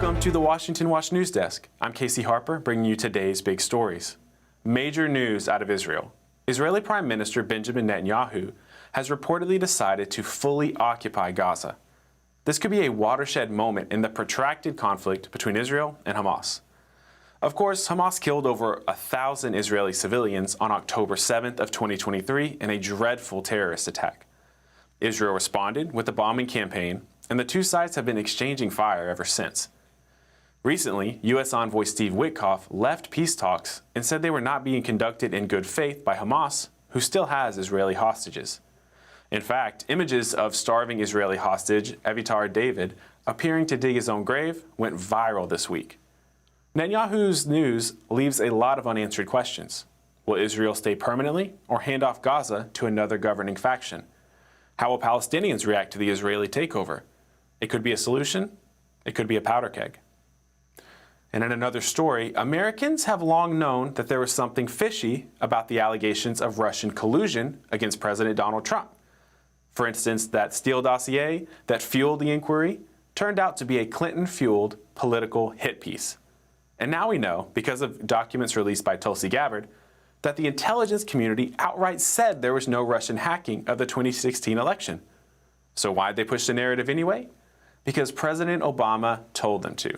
Welcome to the Washington Watch News Desk. I'm Casey Harper, bringing you today's big stories. Major news out of Israel. Israeli Prime Minister Benjamin Netanyahu has reportedly decided to fully occupy Gaza. This could be a watershed moment in the protracted conflict between Israel and Hamas. Of course, Hamas killed over 1,000 Israeli civilians on October 7th of 2023 in a dreadful terrorist attack. Israel responded with a bombing campaign, and the two sides have been exchanging fire ever since. Recently, U.S. envoy Steve Witkoff left peace talks and said they were not being conducted in good faith by Hamas, who still has Israeli hostages. In fact, images of starving Israeli hostage Avitar David appearing to dig his own grave went viral this week. Netanyahu's news leaves a lot of unanswered questions. Will Israel stay permanently or hand off Gaza to another governing faction? How will Palestinians react to the Israeli takeover? It could be a solution. It could be a powder keg. And in another story, Americans have long known that there was something fishy about the allegations of Russian collusion against President Donald Trump. For instance, that Steele dossier that fueled the inquiry turned out to be a Clinton-fueled political hit piece. And now we know, because of documents released by Tulsi Gabbard, that the intelligence community outright said there was no Russian hacking of the 2016 election. So why'd they push the narrative anyway? Because President Obama told them to.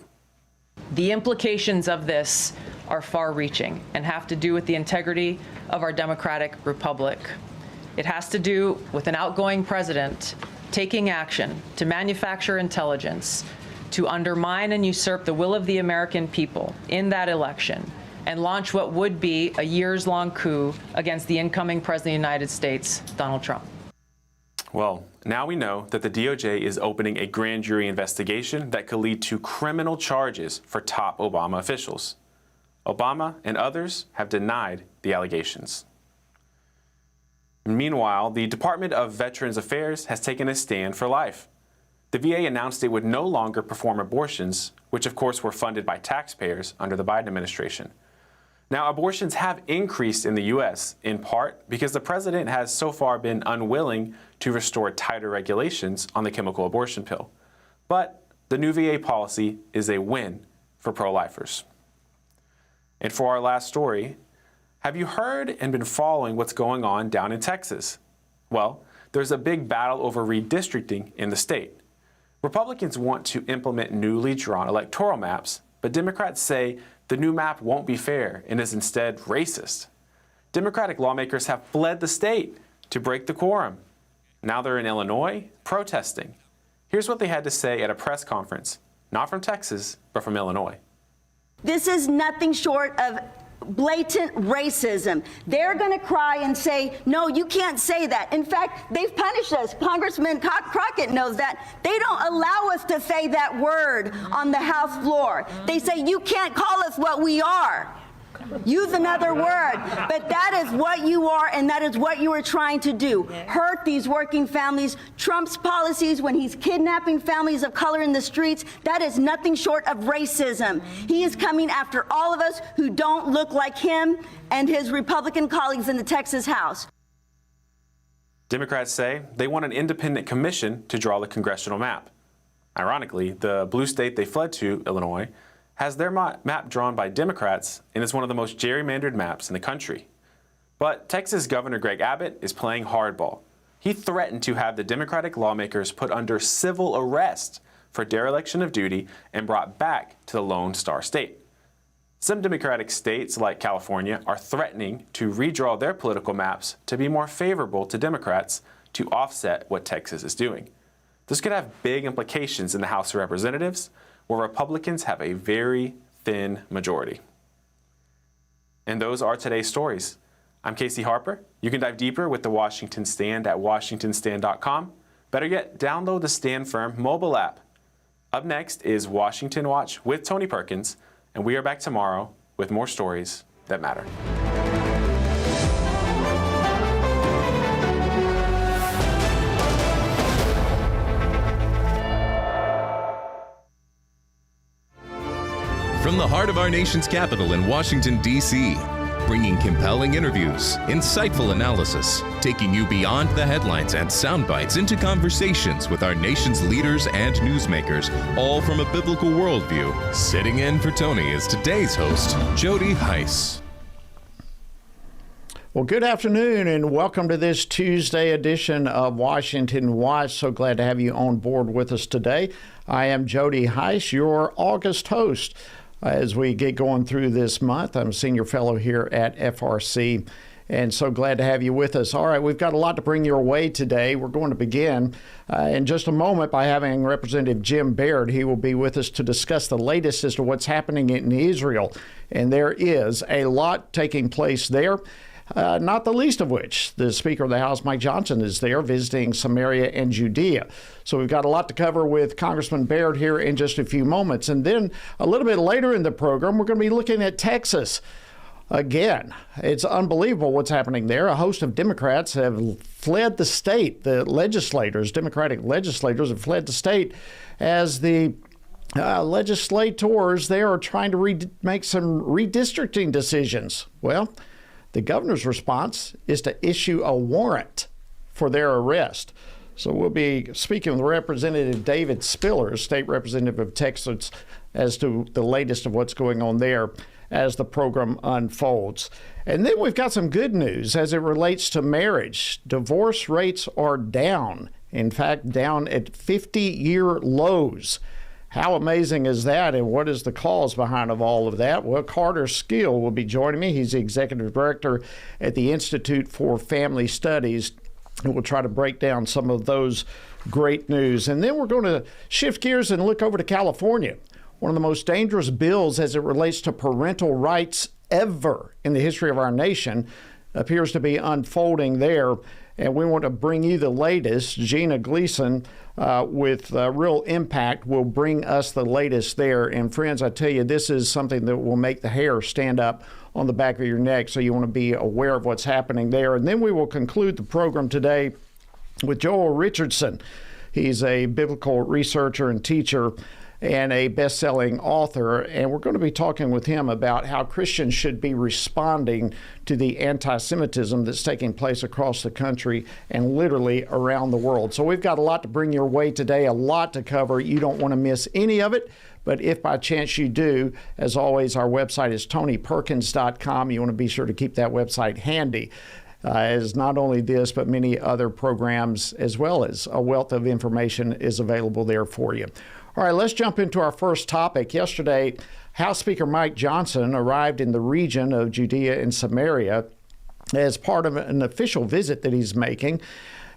The implications of this are far-reaching and have to do with the integrity of our democratic republic. It has to do with an outgoing president taking action to manufacture intelligence to undermine and usurp the will of the American people in that election and launch what would be a years-long coup against the incoming President of the United States, Donald Trump. Well, now we know that the DOJ is opening a grand jury investigation that could lead to criminal charges for top Obama officials. Obama and others have denied the allegations. Meanwhile, the Department of Veterans Affairs has taken a stand for life. The VA announced it would no longer perform abortions, which of course were funded by taxpayers under the Biden administration. Now, abortions have increased in the U.S., in part because the president has so far been unwilling to restore tighter regulations on the chemical abortion pill. But the new VA policy is a win for pro-lifers. And for our last story, have you heard and been following what's going on down in Texas? Well, there's a big battle over redistricting in the state. Republicans want to implement newly drawn electoral maps, but Democrats say the new map won't be fair and is instead racist. Democratic lawmakers have fled the state to break the quorum. Now they're in Illinois protesting. Here's what they had to say at a press conference, not from Texas, but from Illinois. This is nothing short of blatant racism. They're going to cry and say, no, you can't say that. In fact, they've punished us. Congressman Crockett knows that. They don't allow us to say that word on the House floor. They say, you can't call us what we are. Use another word. But that is what you are, and that is what you are trying to do. Hurt these working families. Trump's policies when he's kidnapping families of color in the streets, that is nothing short of racism. He is coming after all of us who don't look like him and his Republican colleagues in the Texas House. Democrats say they want an independent commission to draw the congressional map. Ironically, the blue state they fled to, Illinois, has their map drawn by Democrats and is one of the most gerrymandered maps in the country. But Texas Governor Greg Abbott is playing hardball. He threatened to have the Democratic lawmakers put under civil arrest for dereliction of duty and brought back to the Lone Star State. Some Democratic states, like California, are threatening to redraw their political maps to be more favorable to Democrats to offset what Texas is doing. This could have big implications in the House of Representatives, where Republicans have a very thin majority. And those are today's stories. I'm Casey Harper. You can dive deeper with the Washington Stand at washingtonstand.com. Better yet, download the Stand Firm mobile app. Up next is Washington Watch with Tony Perkins, and we are back tomorrow with more stories that matter. From the heart of our nation's capital in Washington, D.C., bringing compelling interviews, insightful analysis, taking you beyond the headlines and sound bites into conversations with our nation's leaders and newsmakers, all from a biblical worldview. Sitting in for Tony is today's host, Jody Heiss. Well, good afternoon and welcome to this Tuesday edition of Washington Watch. So glad to have you on board with us today. I am Jody Heiss, your August host. As we get going through this month, I'm a senior fellow here at FRC, and so glad to have you with us. All right, we've got a lot to bring your way today. We're going to begin in just a moment by having Representative Jim Baird. He will be with us to discuss the latest as to what's happening in Israel, and there is a lot taking place there. Not the least of which, the Speaker of the House, Mike Johnson, is there visiting Samaria and Judea. So we've got a lot to cover with Congressman Baird here in just a few moments. And then a little bit later in the program, we're going to be looking at Texas. Again, it's unbelievable what's happening there. A host of Democrats have fled the state. The legislators, Democratic legislators, have fled the state as the legislators there are trying to make some redistricting decisions. Well, the governor's response is to issue a warrant for their arrest. So we'll be speaking with Representative David Spiller, State Representative of Texas, as to the latest of what's going on there as the program unfolds. And then we've got some good news as it relates to marriage. Divorce rates are down. In fact, down at 50-year lows. How amazing is that, and what is the cause behind of all of that? Well, Carter Skill will be joining me. He's the executive director at the Institute for Family Studies, and we'll try to break down some of those great news. And then we're going to shift gears and look over to California. One of the most dangerous bills as it relates to parental rights ever in the history of our nation appears to be unfolding there. And we want to bring you the latest. Gina Gleason with Real Impact will bring us the latest there. And friends, I tell you, this is something that will make the hair stand up on the back of your neck. So you want to be aware of what's happening there. And then we will conclude the program today with Joel Richardson. He's a biblical researcher and teacher and a best-selling author, and we're going to be talking with him about how Christians should be responding to the anti-Semitism that's taking place across the country and literally around the world. So we've got a lot to bring your way today, a lot to cover. You don't want to miss any of it, but if by chance you do, as always, our website is tonyperkins.com. You want to be sure to keep that website handy. As not only this, but many other programs, as well as a wealth of information is available there for you. All right, let's jump into our first topic. Yesterday, House Speaker Mike Johnson arrived in the region of Judea and Samaria as part of an official visit that he's making.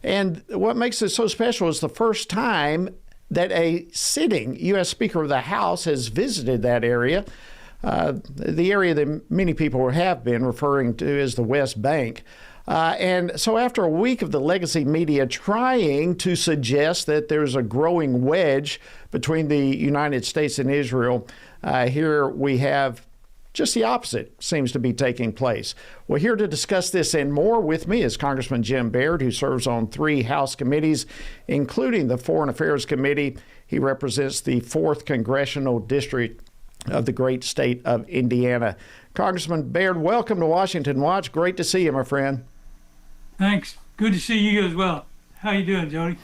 And what makes it so special is the first time that a sitting U.S. Speaker of the House has visited that area, the area that many people have been referring to as the West Bank. And so after a week of the legacy media trying to suggest that there's a growing wedge between the United States and Israel, here we have just the opposite seems to be taking place. Well, here to discuss this and more with me is Congressman Jim Baird, who serves on 3 House committees, including the Foreign Affairs Committee. He represents the 4th Congressional District of the great state of Indiana. Congressman Baird, welcome to Washington Watch. Great to see you, my friend. Thanks. Good to see you as well. How you doing, Jody?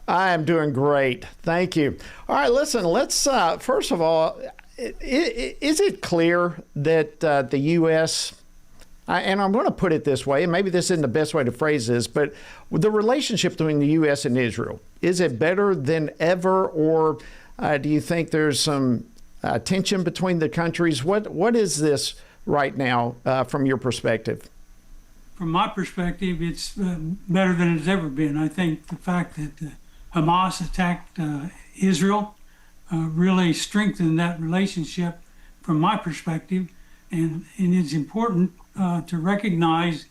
I am doing great. Thank you. All right, listen, let's, first of all, is it clear that the U.S., and I'm going to put it this way, and maybe this isn't the best way to phrase this, but the relationship between the U.S. and Israel, is it better than ever, or do you think there's some tension between the countries? What is this right now from your perspective? From my perspective, it's better than it's ever been. I think the fact that Hamas attacked Israel really strengthened that relationship from my perspective. And it's important to recognize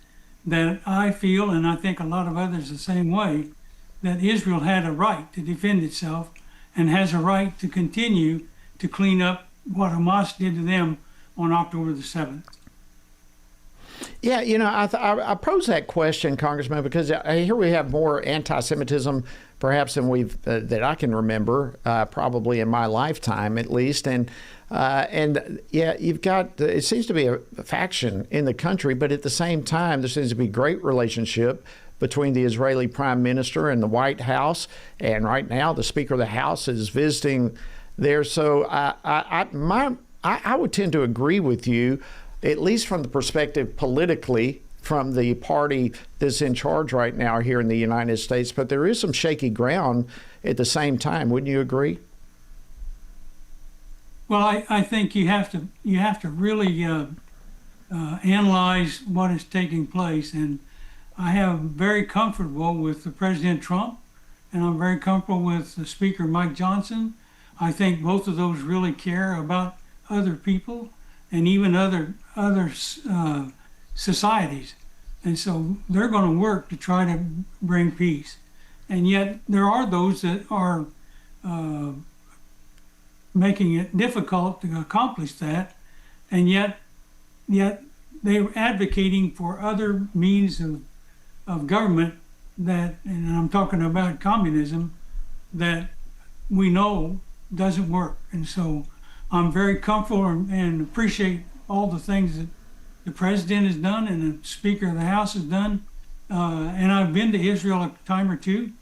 that I feel, and I think a lot of others the same way, that Israel had a right to defend itself and has a right to continue to clean up what Hamas did to them on October the 7th. Yeah, I pose that question, Congressman, because here we have more anti-Semitism perhaps than that I can remember, probably in my lifetime at least, and yeah, you've got it seems to be a faction in the country, but at the same time, there seems to be great relationship between the Israeli Prime Minister and the White House, and right now the Speaker of the House is visiting there. So I would tend to agree with you, at least from the perspective politically, from the party that's in charge right now here in the United States. But there is some shaky ground at the same time. Wouldn't you agree? Well, I think you have to really analyze what is taking place, and I am very comfortable with the President Trump, and I'm very comfortable with the Speaker Mike Johnson. I think both of those really care about other people and even other societies, and so they're going to work to try to bring peace. And yet there are those that are making it difficult to accomplish that, and yet they're advocating for other means of government that, and I'm talking about communism, that we know doesn't work. And so I'm very comfortable and appreciate all the things that the President has done and the Speaker of the House has done. And I've been to Israel a time or two,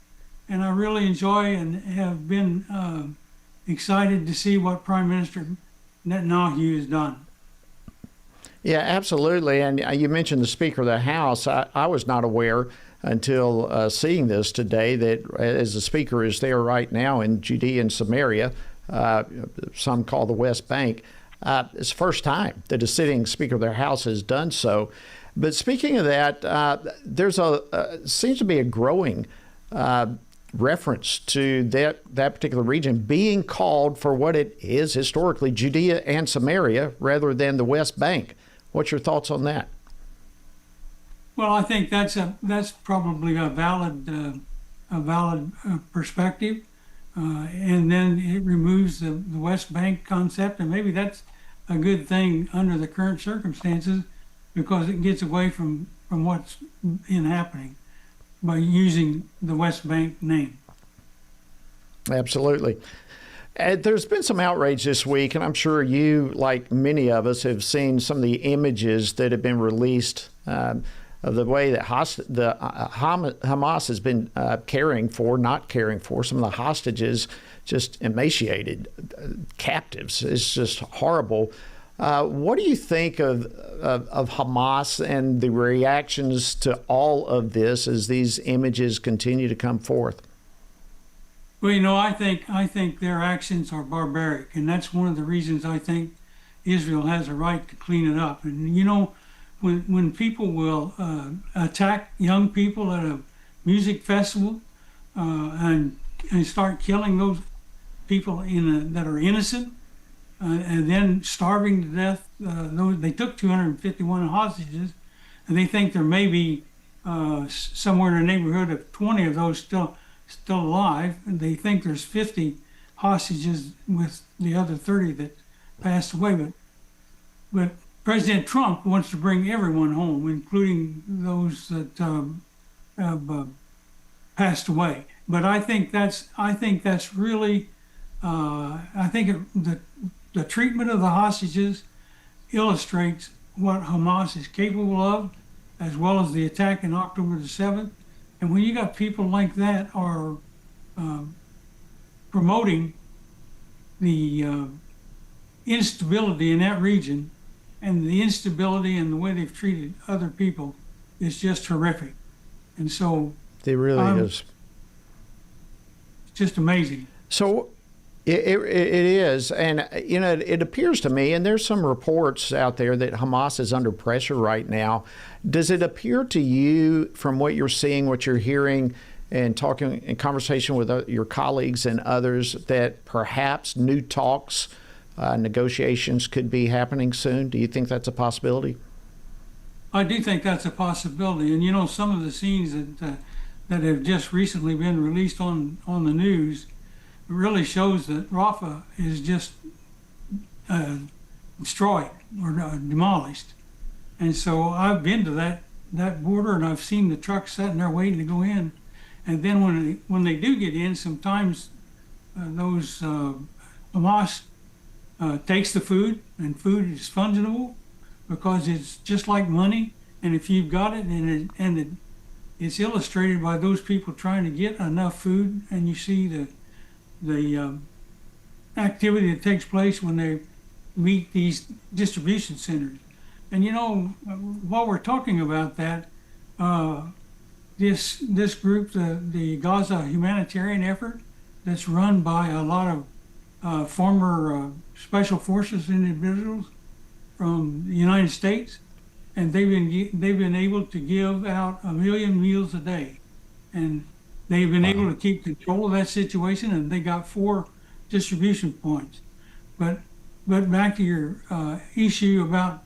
and I really enjoy and have been excited to see what Prime Minister Netanyahu has done. Yeah, absolutely. And you mentioned the Speaker of the House. I was not aware until seeing this today that as the Speaker is there right now in Judea and Samaria, some call the West Bank, it's the first time that a sitting Speaker of their House has done so. But speaking of that, there's seems to be a growing reference to that particular region being called for what it is historically, Judea and Samaria, rather than the West Bank. What's your thoughts on that? Well, I think that's probably a valid perspective, and then it removes the West Bank concept, and maybe that's a good thing under the current circumstances, because it gets away from what's been happening by using the West Bank name. Absolutely. There's been some outrage this week, and I'm sure you, like many of us, have seen some of the images that have been released of the way that Hamas has been not caring for some of the hostages, just emaciated captives. It's just horrible. What do you think of Hamas and the reactions to all of this as these images continue to come forth? Well, I think their actions are barbaric, and that's one of the reasons I think Israel has a right to clean it up. And when people will attack young people at a music festival and start killing those people that are innocent, and then starving to death, they took 251 hostages, and they think there may be somewhere in the neighborhood of 20 of those still alive, and they think there's 50 hostages with the other 30 that passed away. But President Trump wants to bring everyone home, including those that have passed away. But I think that's really the treatment of the hostages illustrates what Hamas is capable of, as well as the attack in October the 7th. And when you got people like that are promoting the instability in that region, and the instability and the way they've treated other people is just horrific. And so it really is. It's just amazing. So it is. And, it appears to me, and there's some reports out there that Hamas is under pressure right now. Does it appear to you, from what you're seeing, what you're hearing, and talking in conversation with your colleagues and others, that perhaps new talks, negotiations could be happening soon? Do you think that's a possibility? I do think that's a possibility. And, some of the scenes that have just recently been released on the news really shows that Rafah is just destroyed or demolished. And so I've been to that border, and I've seen the trucks sitting there waiting to go in. And then when they do get in, sometimes those Hamas takes the food, and food is fungible because it's just like money. And if you've got it, it's illustrated by those people trying to get enough food, and you see the activity that takes place when they meet these distribution centers. And while we're talking about that, this group, the Gaza humanitarian effort, that's run by a lot of former special forces individuals from the United States, and they've been able to give out 1 million meals a day, and they've been able to keep control of that situation, and they got 4 distribution points. But back to your issue about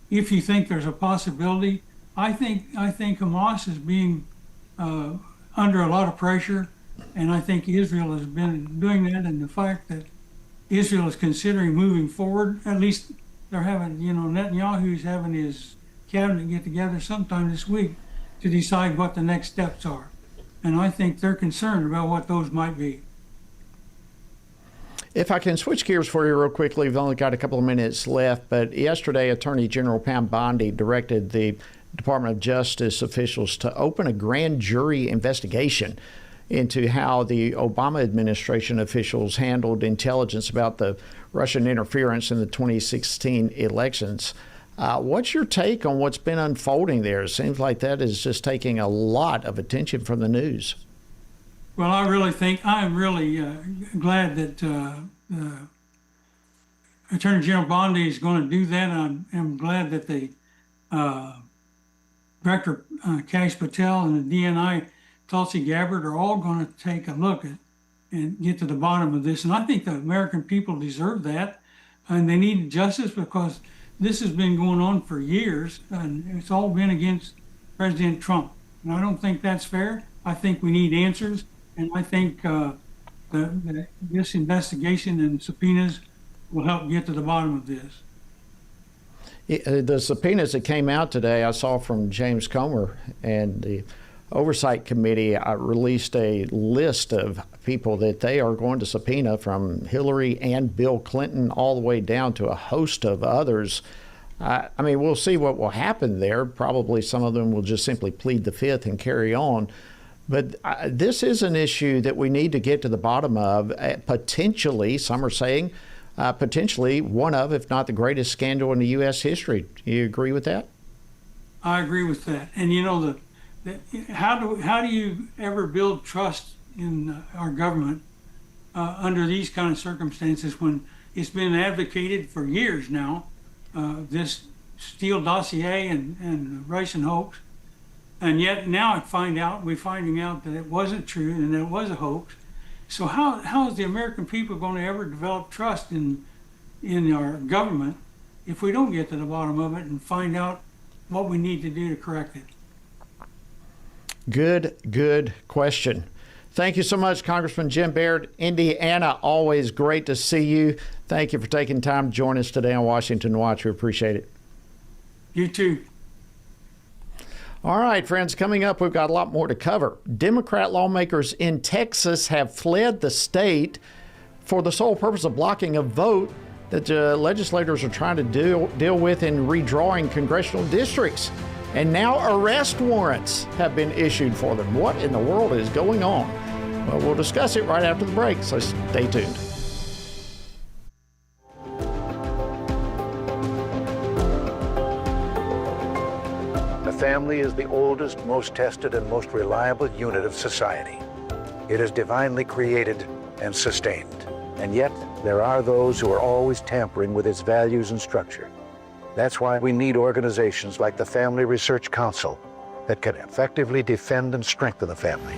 if you think there's a possibility, I think Hamas is being under a lot of pressure, and I think Israel has been doing that, and the fact that Israel is considering moving forward, at least they're having, Netanyahu's having his cabinet get together sometime this week to decide what the next steps are. And I think they're concerned about what those might be. If I can switch gears for you real quickly, we've only got a couple of minutes left, but yesterday Attorney General Pam Bondi directed the Department of Justice officials to open a grand jury investigation into how the Obama administration officials handled intelligence about the Russian interference in the 2016 elections. What's your take on what's been unfolding there? It seems like that is just taking a lot of attention from the news. Well, I'm really glad that Attorney General Bondi is going to do that. I'm glad that the Director Kash Patel and the DNI Tulsi Gabbard are all going to take a look at and get to the bottom of this. And I think the American people deserve that, and they need justice because this has been going on for years, and it's all been against President Trump. And I don't think that's fair. I think we need answers, and I think this investigation and subpoenas will help get to the bottom of this. The subpoenas that came out today, I saw from James Comer, and the Oversight Committee released a list of people that they are going to subpoena, from Hillary and Bill Clinton all the way down to a host of others. I mean, we'll see what will happen there. Probably some of them will just simply plead the fifth and carry on. But this is an issue that we need to get to the bottom of. Potentially, some are saying, potentially one of, if not the greatest scandal in the U.S. history. Do you agree with that? I agree with that. And how do you ever build trust in our government under these kind of circumstances when it's been advocated for years now, this Steele dossier and Russian hoax, and yet now we're finding out that it wasn't true and that it was a hoax. So how is the American people going to ever develop trust in our government if we don't get to the bottom of it and find out what we need to do to correct it? Good question. Thank you so much, Congressman Jim Baird. Indiana, always great to see you. Thank you for taking time to join us today on Washington Watch. We appreciate it. You too. All right, friends, coming up, we've got a lot more to cover. Democrat lawmakers in Texas have fled the state for the sole purpose of blocking a vote that legislators are trying to deal with in redrawing congressional districts. And now arrest warrants have been issued for them. What in the world is going on? Well, we'll discuss it right after the break, so stay tuned. The family is the oldest, most tested, and most reliable unit of society. It is divinely created and sustained. And yet, there are those who are always tampering with its values and structure. That's why we need organizations like the Family Research Council that can effectively defend and strengthen the family.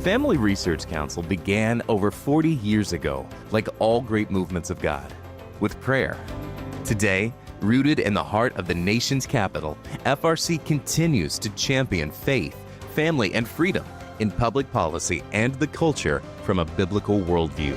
Family Research Council began over 40 years ago, like all great movements of God, with prayer. Today, rooted in the heart of the nation's capital, FRC continues to champion faith, family, and freedom in public policy and the culture from a biblical worldview.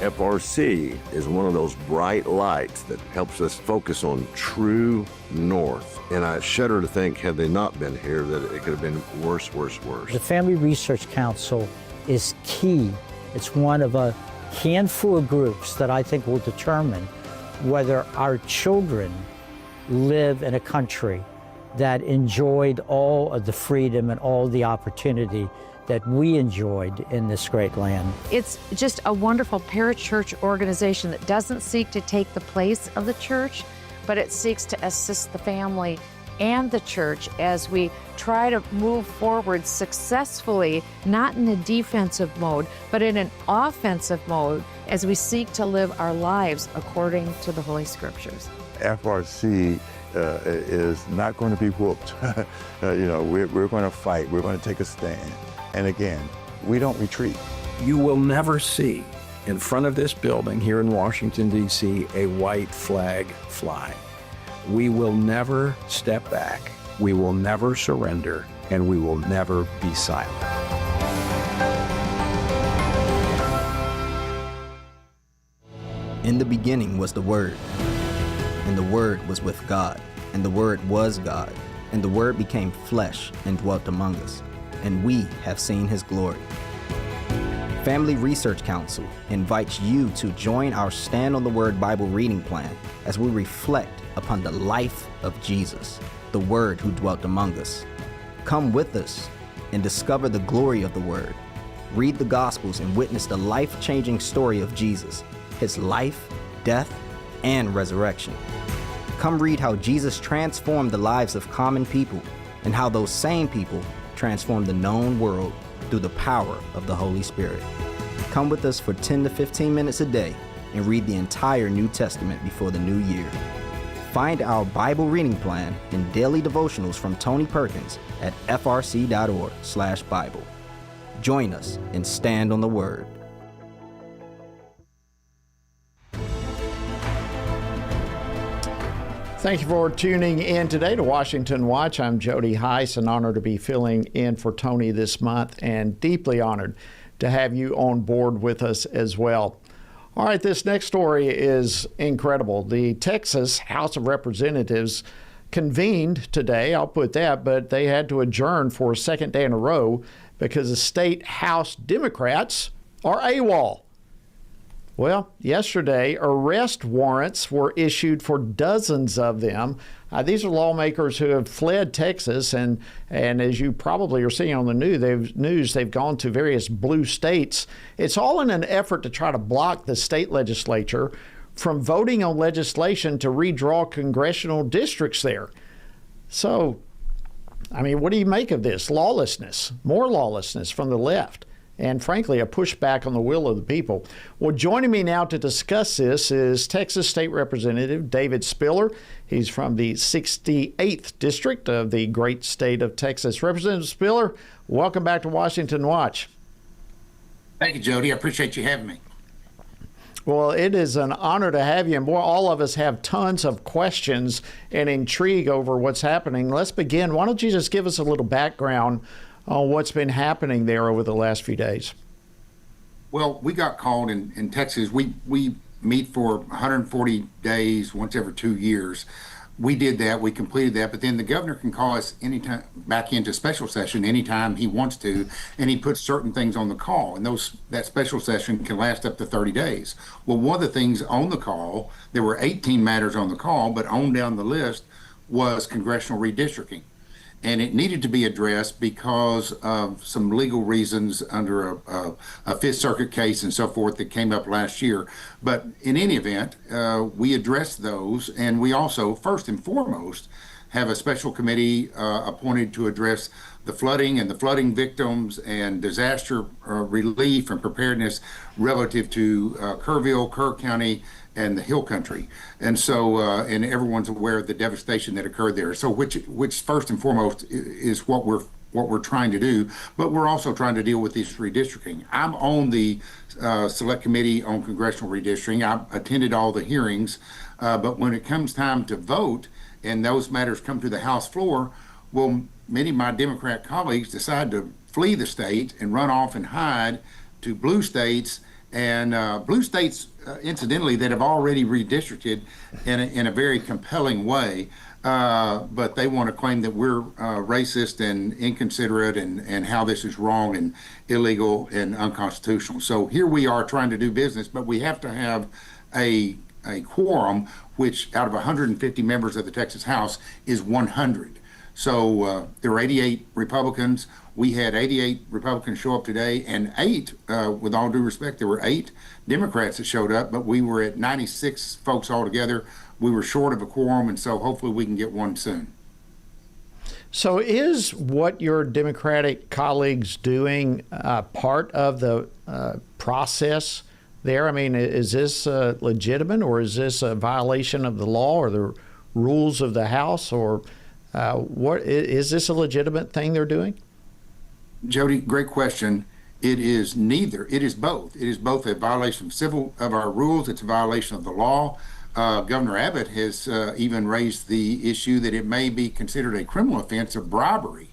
FRC is one of those bright lights that helps us focus on true north. And I shudder to think, had they not been here, that it could have been worse. The Family Research Council is key. It's one of a handful of groups that I think will determine whether our children live in a country that enjoyed all of the freedom and all the opportunity that we enjoyed in this great land. It's just a wonderful parachurch organization that doesn't seek to take the place of the church, but it seeks to assist the family and the church as we try to move forward successfully, not in a defensive mode, but in an offensive mode as we seek to live our lives according to the Holy Scriptures. FRC is not going to be whooped. We're going to fight. We're going to take a stand. And again, we don't retreat. You will never see in front of this building here in Washington, D.C., a white flag fly. We will never step back. We will never surrender, and we will never be silent. In the beginning was the Word, and the Word was with God, and the Word was God, and the Word became flesh and dwelt among us, and we have seen His glory. Family Research Council invites you to join our Stand on the Word Bible reading plan as we reflect upon the life of Jesus, the Word who dwelt among us. Come with us and discover the glory of the Word. Read the Gospels and witness the life-changing story of Jesus, His life, death, and resurrection. Come read how Jesus transformed the lives of common people and how those same people transformed the known world through the power of the Holy Spirit. Come with us for 10 to 15 minutes a day and read the entire New Testament before the new year. Find our Bible reading plan and daily devotionals from Tony Perkins at frc.org/Bible. Join us and stand on the Word. Thank you for tuning in today to Washington Watch. I'm Jody Heiss, an honor to be filling in for Tony this month, and deeply honored to have you on board with us as well. All right, this next story is incredible. The Texas House of Representatives convened today, I'll put that, but they had to adjourn for a second day in a row because the state House Democrats are AWOL. Well, yesterday, arrest warrants were issued for dozens of them. These are lawmakers who have fled Texas, and as you probably are seeing on the news, they've gone to various blue states. It's all in an effort to try to block the state legislature from voting on legislation to redraw congressional districts there. So, what do you make of this? Lawlessness, more lawlessness from the left, and frankly, a pushback on the will of the people. Well, joining me now to discuss this is Texas State Representative David Spiller. He's from the 68th District of the great state of Texas. Representative Spiller, welcome back to Washington Watch. Thank you, Jody. I appreciate you having me. Well, it is an honor to have you. And boy, all of us have tons of questions and intrigue over what's happening. Let's begin. Why don't you just give us a little background on what's been happening there over the last few days? Well, we got called in Texas. We meet for 140 days, once every 2 years. We did that. We completed that. But then the governor can call us anytime back into special session anytime he wants to, and he puts certain things on the call. And that special session can last up to 30 days. Well, one of the things on the call, there were 18 matters on the call, but on down the list was congressional redistricting. And it needed to be addressed because of some legal reasons under a Fifth Circuit case and so forth that came up last year. But in any event, we addressed those, and we also, first and foremost, have a special committee appointed to address the flooding and the flooding victims and disaster relief and preparedness relative to Kerrville, Kerr County, and the Hill Country. And so, and everyone's aware of the devastation that occurred there. So which first and foremost is what we're trying to do, but we're also trying to deal with this redistricting. I'm on the Select Committee on Congressional Redistricting. I attended all the hearings, but when it comes time to vote and those matters come to the House floor, well, many of my Democrat colleagues decide to flee the state and run off and hide to blue states And blue states, incidentally, that have already redistricted in a very compelling way, but they want to claim that we're racist and inconsiderate and how this is wrong and illegal and unconstitutional. So here we are trying to do business, but we have to have a quorum, which out of 150 members of the Texas House is 100. So there are 88 Republicans. We had 88 Republicans show up today, and 8, with all due respect, there were 8 Democrats that showed up, but we were at 96 folks altogether. We were short of a quorum, and so hopefully we can get one soon. So is what your Democratic colleagues doing part of the process there? I mean, is this legitimate, or is this a violation of the law or the rules of the House, or what is this a legitimate thing they're doing? Jody, great question. It is neither. It is both. It is both a violation of our rules. It's a violation of the law. Governor Abbott has even raised the issue that it may be considered a criminal offense of bribery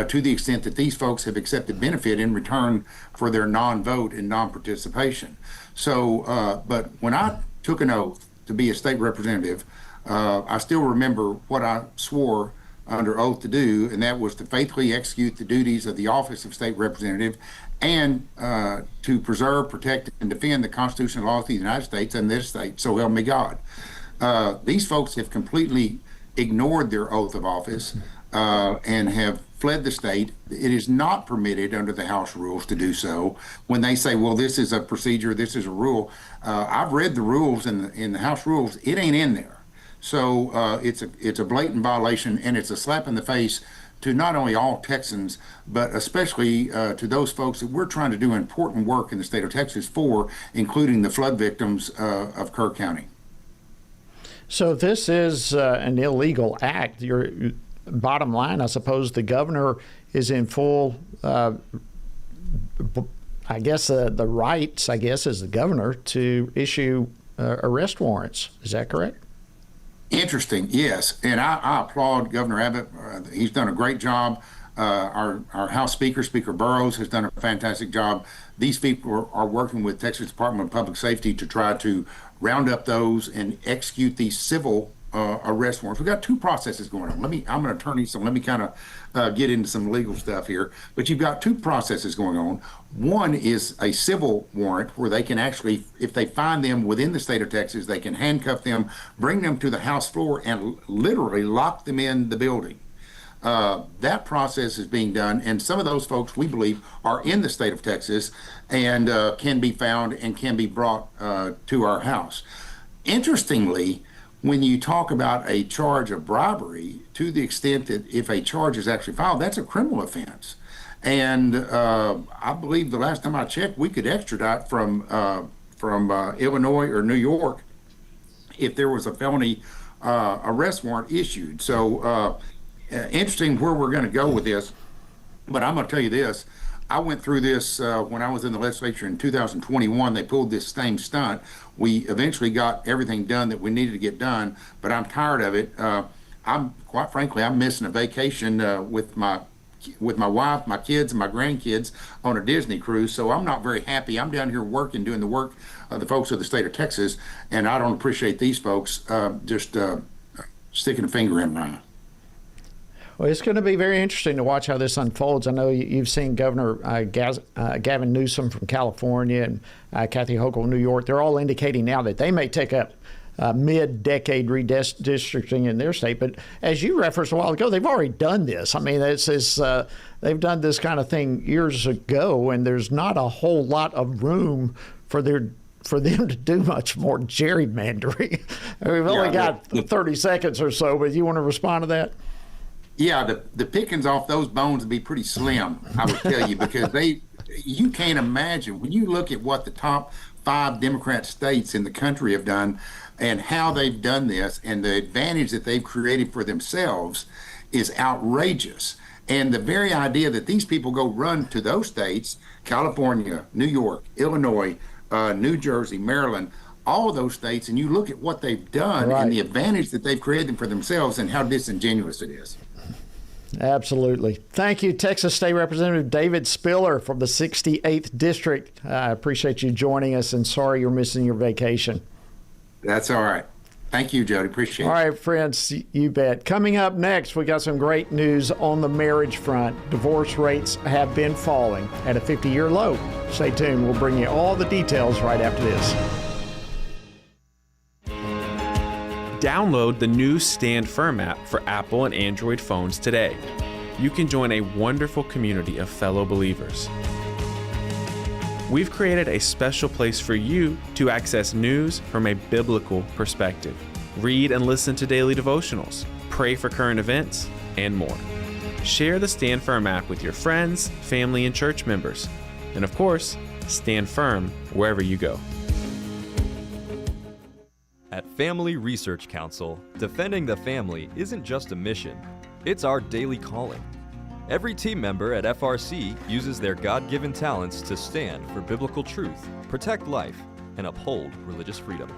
to the extent that these folks have accepted benefit in return for their non-vote and non-participation. So, but when I took an oath to be a state representative, I still remember what I swore under oath to do, and that was to faithfully execute the duties of the office of state representative and to preserve, protect, and defend the Constitution and laws of the United States and this state, so help me God. These folks have completely ignored their oath of office and have fled the state. It is not permitted under the House rules to do so. When they say, well, this is a procedure, this is a rule, I've read the rules in the House rules. It ain't in there. So it's a blatant violation, and it's a slap in the face to not only all Texans, but especially to those folks that we're trying to do important work in the state of Texas for, including the flood victims of Kerr County. So this is an illegal act. Your bottom line, I suppose, the governor is in full, I guess, the rights, I guess, as the governor to issue arrest warrants. Is that correct? Interesting, yes, and I applaud Governor Abbott. He's done a great job. Our House Speaker, Speaker Burrows, has done a fantastic job. These people are working with Texas Department of Public Safety to try to round up those and execute these civil arrest warrants. We've got 2 processes going on. I'm an attorney, so let me kind of get into some legal stuff here. But you've got 2 processes going on. One is a civil warrant where they can actually, if they find them within the state of Texas, they can handcuff them, bring them to the House floor, and literally lock them in the building. That process is being done, and some of those folks, we believe, are in the state of Texas and can be found and can be brought to our house. Interestingly, when you talk about a charge of bribery, to the extent that if a charge is actually filed, that's a criminal offense. And I believe the last time I checked, we could extradite from Illinois or New York if there was a felony arrest warrant issued. So interesting where we're going to go with this. But I'm going to tell you this. I went through this when I was in the legislature in 2021. They pulled this same stunt. We eventually got everything done that we needed to get done, but I'm tired of it. Quite frankly, I'm missing a vacation with my wife, my kids, and my grandkids on a Disney cruise, so I'm not very happy. I'm down here working, doing the work of the folks of the state of Texas, and I don't appreciate these folks just sticking a finger in mine. Well, it's going to be very interesting to watch how this unfolds. I know you've seen Governor Gavin Newsom from California and Kathy Hochul in New York. They're all indicating now that they may take up mid-decade redistricting in their state. But as you referenced a while ago, they've already done this. I mean, they've done this kind of thing years ago, and there's not a whole lot of room for them to do much more gerrymandering. We've only got 30 seconds or so, but you want to respond to that? Yeah, the pickings off those bones would be pretty slim, I would tell you, because you can't imagine when you look at what the top 5 Democrat states in the country have done and how they've done this and the advantage that they've created for themselves is outrageous. And the very idea that these people go run to those states, California, New York, Illinois, New Jersey, Maryland, all of those states, and you look at what they've done and the advantage that they've created for themselves and how disingenuous it is. Absolutely. Thank you, Texas State Representative David Spiller from the 68th District. I appreciate you joining us, and sorry you're missing your vacation. That's all right. Thank you, Jody. Appreciate it. All right, friends, you bet. Coming up next, we got some great news on the marriage front. Divorce rates have been falling at a 50-year low. Stay tuned. We'll bring you all the details right after this. Download the new Stand Firm app for Apple and Android phones today. You can join a wonderful community of fellow believers. We've created a special place for you to access news from a biblical perspective. Read and listen to daily devotionals, pray for current events, and more. Share the Stand Firm app with your friends, family, and church members. And of course, stand firm wherever you go. At Family Research Council, defending the family isn't just a mission, it's our daily calling. Every team member at FRC uses their God-given talents to stand for biblical truth, protect life, and uphold religious freedom.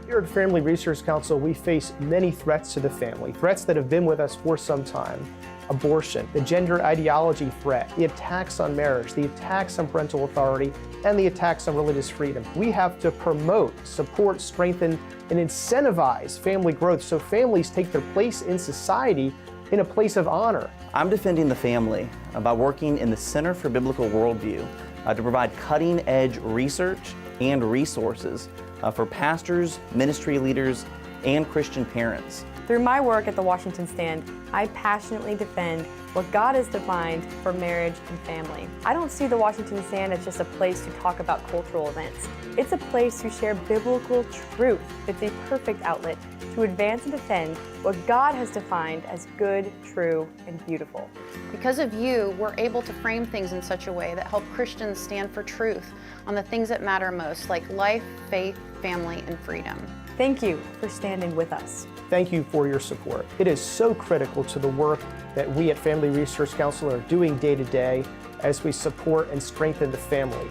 Here at Family Research Council, we face many threats to the family, threats that have been with us for some time. Abortion, the gender ideology threat, the attacks on marriage, the attacks on parental authority, and the attacks on religious freedom. We have to promote, support, strengthen, and incentivize family growth so families take their place in society in a place of honor. I'm defending the family by working in the Center for Biblical Worldview to provide cutting-edge research and resources for pastors, ministry leaders, and Christian parents. Through my work at the Washington Stand, I passionately defend what God has defined for marriage and family. I don't see the Washington Stand as just a place to talk about cultural events. It's a place to share biblical truth. It's a perfect outlet to advance and defend what God has defined as good, true, and beautiful. Because of you, we're able to frame things in such a way that help Christians stand for truth on the things that matter most, like life, faith, family, and freedom. Thank you for standing with us. Thank you for your support. It is so critical to the work that we at Family Research Council are doing day to day as we support and strengthen the family.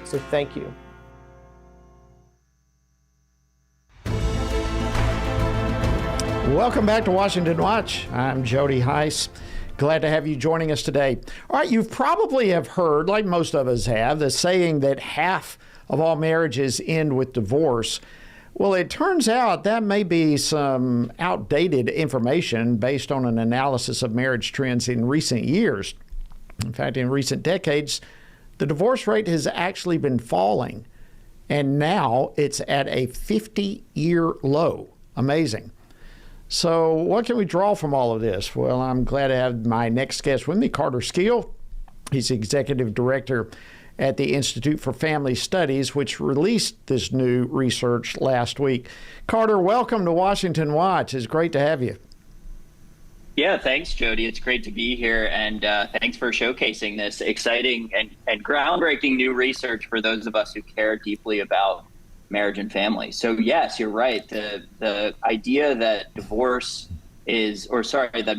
So thank you. Welcome back to Washington Watch. I'm Jody Heiss. Glad to have you joining us today. All right, you probably have heard, like most of us have, the saying that half of all marriages end with divorce. Well, it turns out that may be some outdated information based on an analysis of marriage trends in recent years. In fact, in recent decades, the divorce rate has actually been falling, and now it's at a 50-year low. Amazing. So what can we draw from all of this? Well, I'm glad to have my next guest with me, Carter Skeel. He's the executive director at the Institute for Family Studies, which released this new research last week. Carter, welcome to Washington Watch. It's great to have you. Yeah, thanks, Jody. It's great to be here, and thanks for showcasing this exciting and groundbreaking new research for those of us who care deeply about marriage and family. So yes, you're right. The idea that that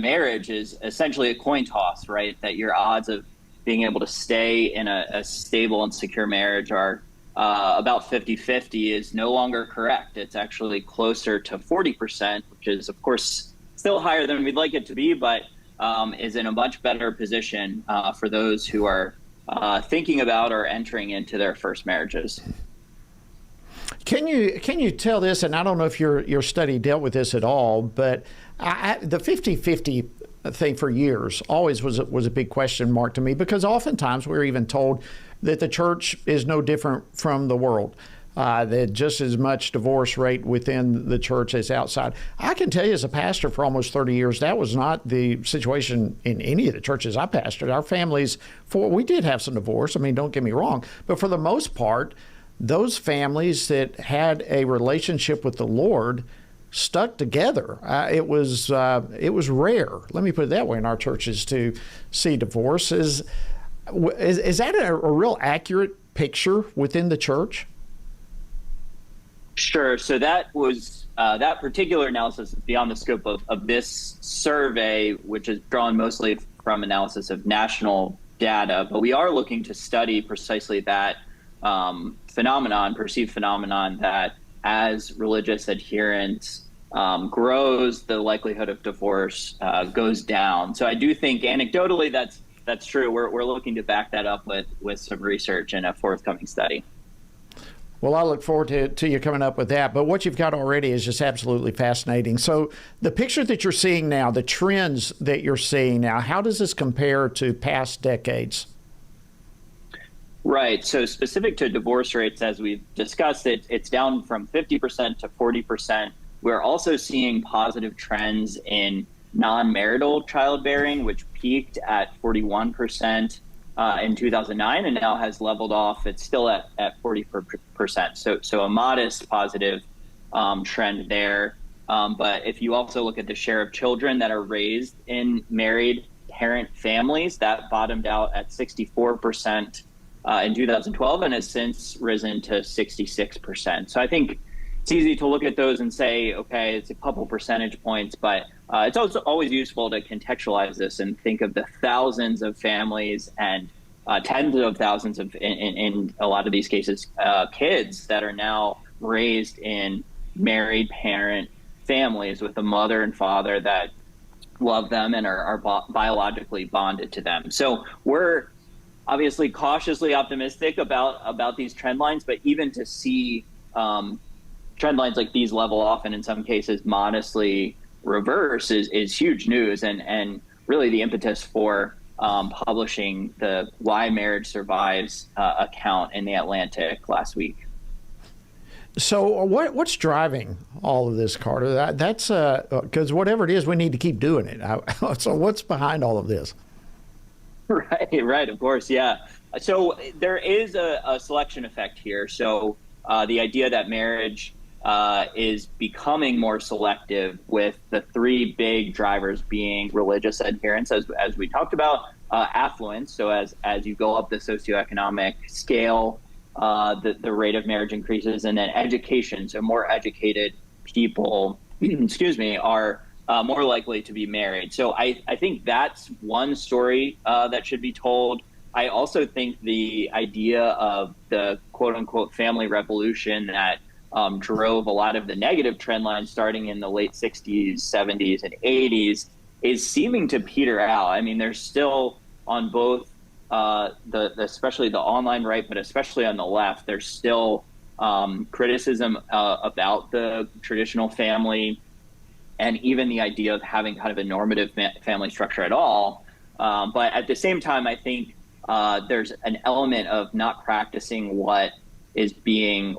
marriage is essentially a coin toss, right? That your odds of being able to stay in a stable and secure marriage are about 50-50 is no longer correct. It's actually closer to 40%, which is, of course, still higher than we'd like it to be, but is in a much better position for those who are thinking about or entering into their first marriages. Can you tell this, and I don't know if your study dealt with this at all, but the 50-50 thing for years always was a big question mark to me, because oftentimes we're even told that the church is no different from the world, that just as much divorce rate within the church as outside. I can tell you as a pastor for almost 30 years, that was not the situation in any of the churches I pastored. Our families, we did have some divorce, I mean, don't get me wrong, but for the most part, those families that had a relationship with the Lord stuck together. It was rare, let me put it that way, in our churches to see divorce. Is that a real accurate picture within the church? Sure. So that was that particular analysis is beyond the scope of this survey, which is drawn mostly from analysis of national data. But we are looking to study precisely that perceived phenomenon, that as religious adherents grows, the likelihood of divorce goes down. So I do think anecdotally that's true. We're looking to back that up with some research and a forthcoming study. Well, I look forward to you coming up with that. But what you've got already is just absolutely fascinating. So the picture that you're seeing now, the trends that you're seeing now, how does this compare to past decades? Right. So specific to divorce rates, as we've discussed, it's down from 50% to 40%. We're also seeing positive trends in non-marital childbearing, which peaked at 41% in 2009 and now has leveled off. It's still at 40%. So a modest positive trend there. But if you also look at the share of children that are raised in married parent families, that bottomed out at 64% in 2012 and has since risen to 66%. So I think it's easy to look at those and say, okay, it's a couple percentage points, but it's also always useful to contextualize this and think of the thousands of families and tens of thousands of, in a lot of these cases, kids that are now raised in married parent families with a mother and father that love them and are biologically bonded to them. So we're obviously cautiously optimistic about these trend lines, but even to see trend lines like these level off and in some cases modestly reverse is huge news and really the impetus for publishing the Why Marriage Survives account in the Atlantic last week. So what's driving all of this, Carter? That's because whatever it is, we need to keep doing it. So what's behind all of this? Right, of course, yeah. So there is a selection effect here. So the idea that marriage is becoming more selective, with the three big drivers being religious adherence, as we talked about, affluence. So as you go up the socioeconomic scale, the rate of marriage increases, and then education. So more educated people, are more likely to be married. So I think that's one story that should be told. I also think the idea of the quote unquote family revolution that drove a lot of the negative trend lines starting in the late 60s, 70s, and 80s is seeming to peter out. I mean, there's still on both especially the online right, but especially on the left, there's still criticism about the traditional family and even the idea of having kind of a normative family structure at all. But at the same time, I think there's an element of not practicing what is being,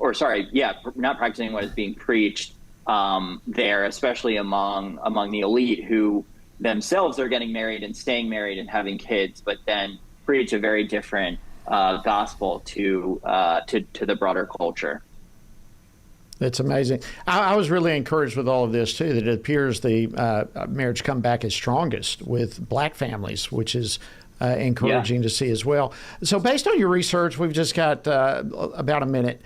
not practicing what is being preached there, especially among the elite who themselves are getting married and staying married and having kids, but then preach a very different gospel to the broader culture. That's amazing. I was really encouraged with all of this, too, that it appears the marriage come back as strongest with black families, which is encouraging to see as well. So based on your research, we've just got about a minute.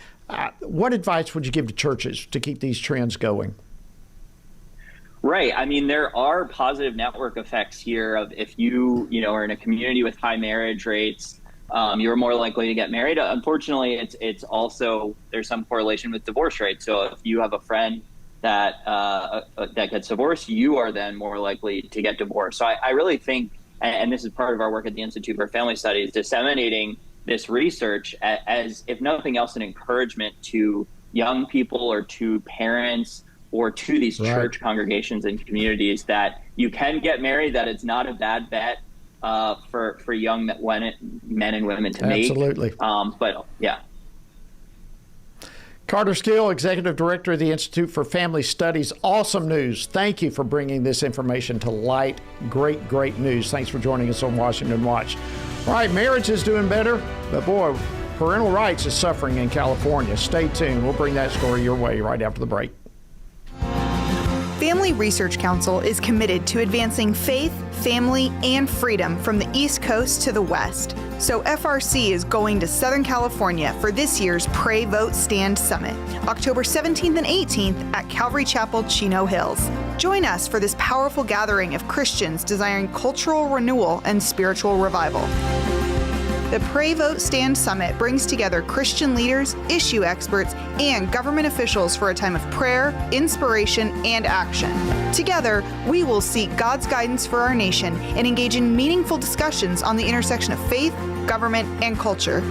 What advice would you give to churches to keep these trends going? Right. I mean, there are positive network effects here of if you are in a community with high marriage rates, you're more likely to get married. Unfortunately, it's also, there's some correlation with divorce rates. So if you have a friend that gets divorced, you are then more likely to get divorced. So I really think, and this is part of our work at the Institute for Family Studies, disseminating this research as, if nothing else, an encouragement to young people or to parents or to these church congregations and communities that you can get married, that it's not a bad bet for young men and women to make. Absolutely. But yeah. Carter Steele, Executive Director of the Institute for Family Studies. Awesome news. Thank you for bringing this information to light. Great news. Thanks for joining us on Washington Watch. All right, marriage is doing better, but boy, parental rights is suffering in California. Stay tuned. We'll bring that story your way right after the break. Family Research Council is committed to advancing faith, family, and freedom from the East Coast to the West. So FRC is going to Southern California for this year's Pray, Vote, Stand Summit, October 17th and 18th at Calvary Chapel, Chino Hills. Join us for this powerful gathering of Christians desiring cultural renewal and spiritual revival. The Pray, Vote, Stand Summit brings together Christian leaders, issue experts, and government officials for a time of prayer, inspiration, and action. Together, we will seek God's guidance for our nation and engage in meaningful discussions on the intersection of faith, government, and culture.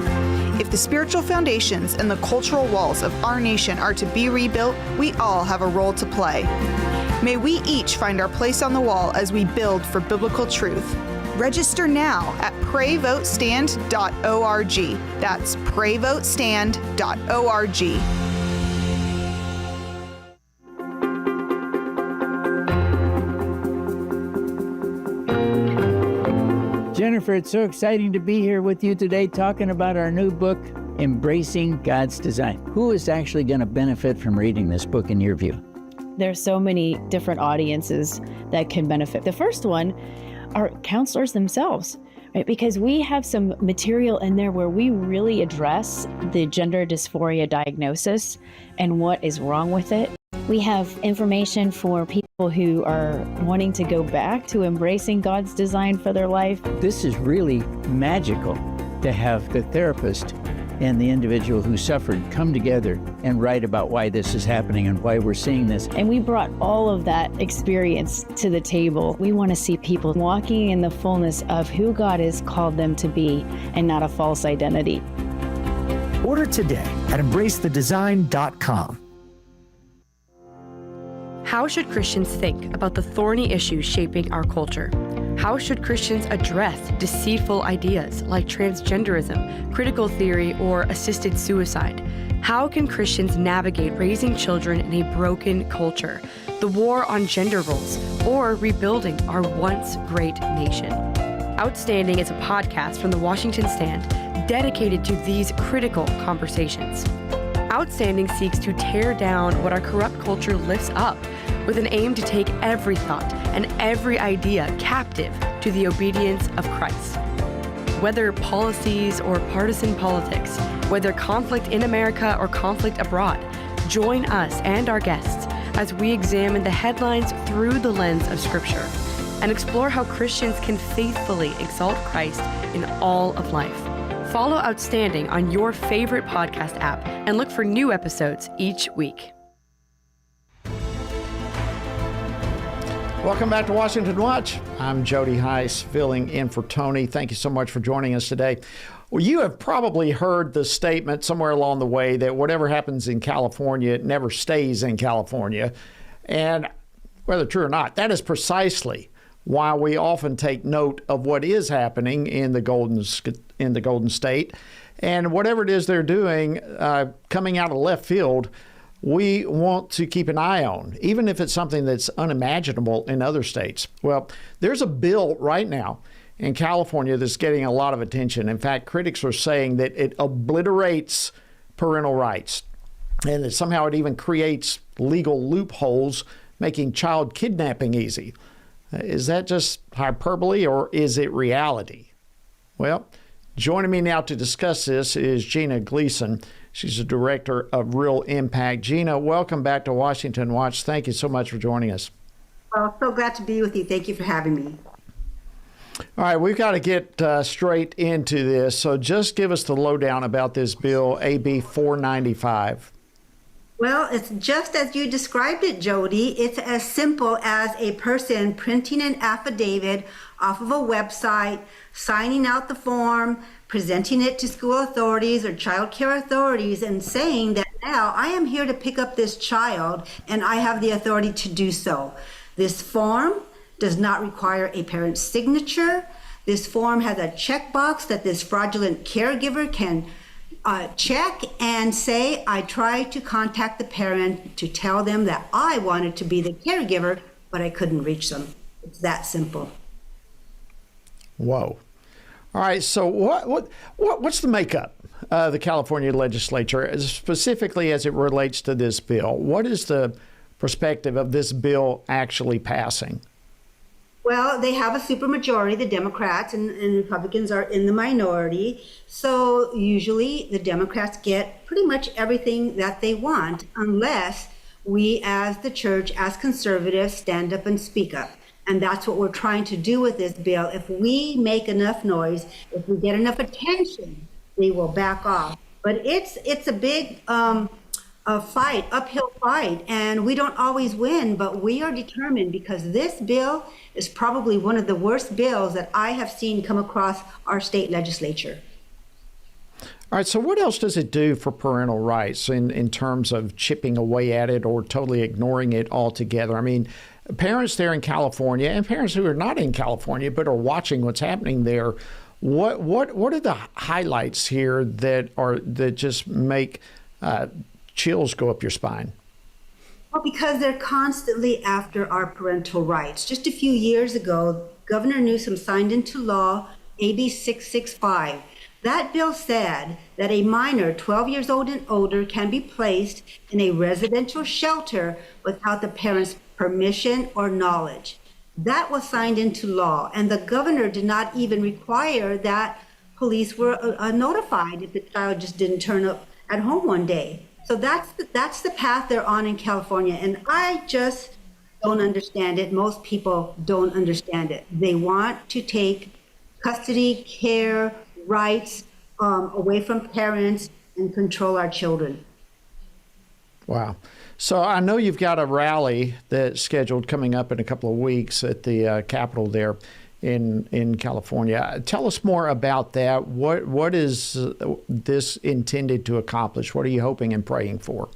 If the spiritual foundations and the cultural walls of our nation are to be rebuilt, we all have a role to play. May we each find our place on the wall as we build for biblical truth. Register now at prayvotestand.org. That's prayvotestand.org. Jennifer, it's so exciting to be here with you today talking about our new book, Embracing God's Design. Who is actually going to benefit from reading this book in your view? There's so many different audiences that can benefit. The first one are counselors themselves, right? Because we have some material in there where we really address the gender dysphoria diagnosis and what is wrong with it. We have information for people who are wanting to go back to embracing God's design for their life. This is really magical to have the therapist and the individual who suffered come together and write about why this is happening and why we're seeing this. And we brought all of that experience to the table. We want to see people walking in the fullness of who God has called them to be and not a false identity. Order today at embracethedesign.com. How should Christians think about the thorny issues shaping our culture? How should Christians address deceitful ideas like transgenderism, critical theory, or assisted suicide? How can Christians navigate raising children in a broken culture, the war on gender roles, or rebuilding our once great nation? Outstanding is a podcast from the Washington Stand dedicated to these critical conversations. Outstanding seeks to tear down what our corrupt culture lifts up with an aim to take every thought and every idea captive to the obedience of Christ. Whether policies or partisan politics, whether conflict in America or conflict abroad, join us and our guests as we examine the headlines through the lens of Scripture and explore how Christians can faithfully exalt Christ in all of life. Follow Outstanding on your favorite podcast app and look for new episodes each week. Welcome back to Washington Watch. I'm Jody Heiss, filling in for Tony. Thank you so much for joining us today. Well, you have probably heard the statement somewhere along the way that whatever happens in California, it never stays in California. And whether true or not, that is precisely why we often take note of what is happening in the Golden State. And whatever it is they're doing, coming out of left field, we want to keep an eye on, even if it's something that's unimaginable in other states. Well, there's a bill right now in California that's getting a lot of attention. In fact, critics are saying that it obliterates parental rights and that somehow it even creates legal loopholes, making child kidnapping easy. Is that just hyperbole or is it reality? Well, joining me now to discuss this is Gina Gleason. She's the director of Real Impact. Gina, welcome back to Washington Watch. Thank you so much for joining us. Well, so glad to be with you. Thank you for having me. All right, we've got to get straight into this. So just give us the lowdown about this bill, AB 495. Well, it's just as you described it, Jody. It's as simple as a person printing an affidavit off of a website, signing out the form, presenting it to school authorities or child care authorities and saying that now I am here to pick up this child and I have the authority to do so. This form does not require a parent's signature. This form has a checkbox that this fraudulent caregiver can check and say, I tried to contact the parent to tell them that I wanted to be the caregiver, but I couldn't reach them. It's that simple. Whoa. All right, so what's the makeup of the California legislature, specifically as it relates to this bill? What is the perspective of this bill actually passing? Well, they have a supermajority. The Democrats and Republicans are in the minority. So usually the Democrats get pretty much everything that they want, unless we as the church, as conservatives, stand up and speak up. And that's what we're trying to do with this bill. If we make enough noise, if we get enough attention, they will back off. But it's a big fight, uphill fight, and we don't always win, but we are determined, because this bill is probably one of the worst bills that I have seen come across our state legislature. All right, so what else does it do for parental rights in terms of chipping away at it or totally ignoring it altogether? I mean, parents there in California and parents who are not in California but are watching what's happening there, what are the highlights here that just make chills go up your spine? Well, because they're constantly after our parental rights. Just a few years ago, Governor Newsom signed into law AB 665. That bill said that a minor 12 years old and older can be placed in a residential shelter without the parent's permission or knowledge. That was signed into law, and the governor did not even require that police were notified if the child just didn't turn up at home one day. So that's the path they're on in California, and I just don't understand it. Most people don't understand it. They want to take custody, care, rights away from parents and control our children. Wow. So I know you've got a rally that's scheduled coming up in a couple of weeks at the Capitol there in California. Tell us more about that. What is this intended to accomplish? What are you hoping and praying for?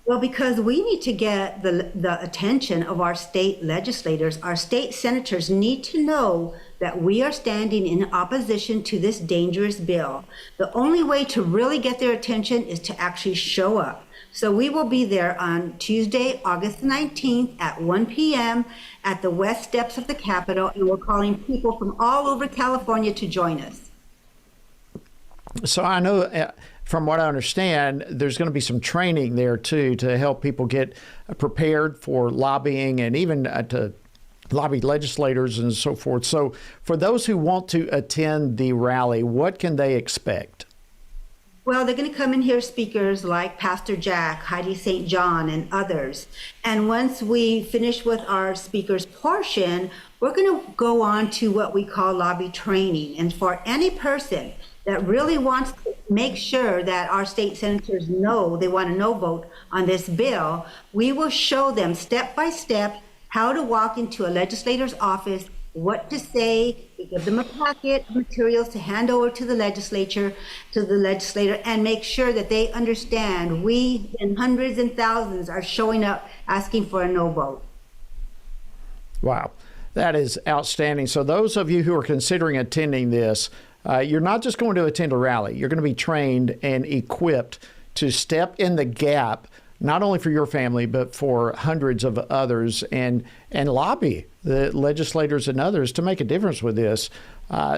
Well, because we need to get the attention of our state legislators. Our state senators need to know that we are standing in opposition to this dangerous bill. The only way to really get their attention is to actually show up. So we will be there on Tuesday, August 19th at 1 p.m. at the west steps of the Capitol, and we're calling people from all over California to join us. So I know, from what I understand, there's going to be some training there, too, to help people get prepared for lobbying and even to lobby legislators and so forth. So for those who want to attend the rally, what can they expect? Well, they're going to come and hear speakers like Pastor Jack, Heidi St. John, and others. And once we finish with our speakers portion, we're going to go on to what we call lobby training. And for any person that really wants to make sure that our state senators know they want a no vote on this bill, we will show them step by step how to walk into a legislator's office, what to say. We give them a packet of materials to hand over to the legislator, and make sure that they understand we and hundreds and thousands are showing up asking for a no vote. Wow, that is outstanding. So those of you who are considering attending this, you're not just going to attend a rally. You're going to be trained and equipped to step in the gap, not only for your family, but for hundreds of others, and lobby the legislators and others to make a difference with this.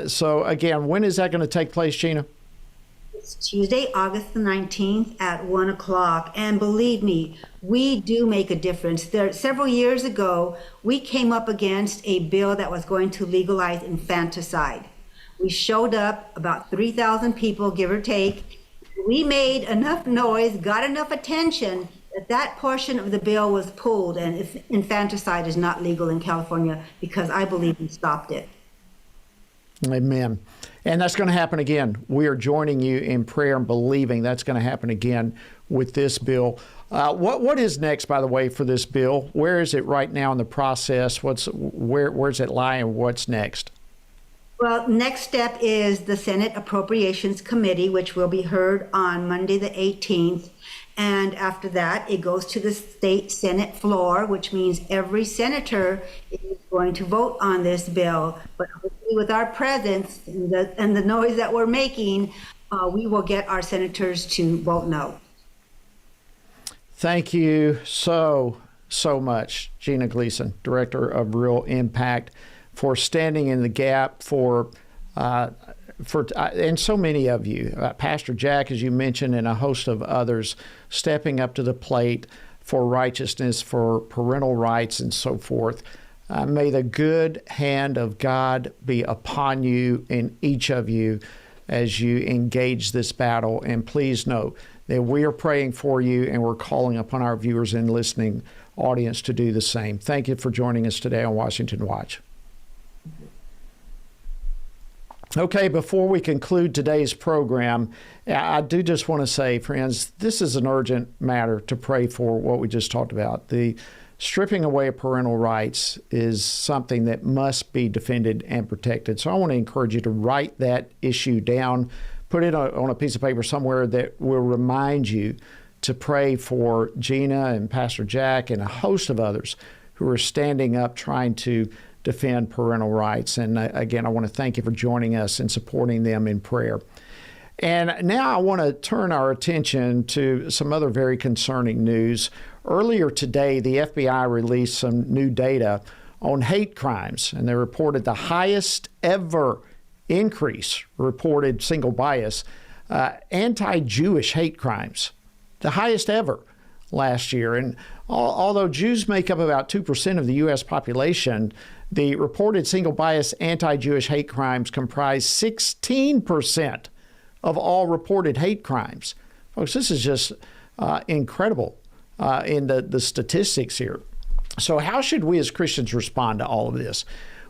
So again, when is that going to take place, Gina? It's Tuesday, August the 19th at 1 o'clock. And believe me, we do make a difference. Several years ago, we came up against a bill that was going to legalize infanticide. We showed up, about 3,000 people, give or take. We made enough noise, got enough attention, that portion of the bill was pulled, and infanticide is not legal in California because I believe we stopped it. Amen. And that's going to happen again. We are joining you in prayer and believing that's going to happen again with this bill. What is next, by the way, for this bill? Where is it right now in the process? Where's it lie, and what's next? Well, next step is the Senate Appropriations Committee, which will be heard on Monday the 18th. And after that, it goes to the state Senate floor, which means every senator is going to vote on this bill. But hopefully with our presence and the noise that we're making, we will get our senators to vote no. Thank you so much, Gina Gleason, Director of Real Impact, for standing in the gap for and so many of you, Pastor Jack, as you mentioned, and a host of others, stepping up to the plate for righteousness, for parental rights, and so forth. May the good hand of God be upon you and each of you as you engage this battle. And please know that we are praying for you, and we're calling upon our viewers and listening audience to do the same. Thank you for joining us today on Washington Watch. Okay, before we conclude today's program, I do just want to say, friends, this is an urgent matter to pray for what we just talked about. The stripping away of parental rights is something that must be defended and protected. So I want to encourage you to write that issue down, put it on a piece of paper somewhere that will remind you to pray for Gina and Pastor Jack and a host of others who are standing up trying to defend parental rights. And again, I want to thank you for joining us and supporting them in prayer. And now I want to turn our attention to some other very concerning news. Earlier today, the FBI released some new data on hate crimes, and they reported the highest ever increase, reported single bias, anti-Jewish hate crimes, the highest ever last year. And although Jews make up about 2% of the U.S. population, the reported single bias anti-Jewish hate crimes comprise 16% of all reported hate crimes. Folks, this is just incredible in the statistics here. So how should we as Christians respond to all of this?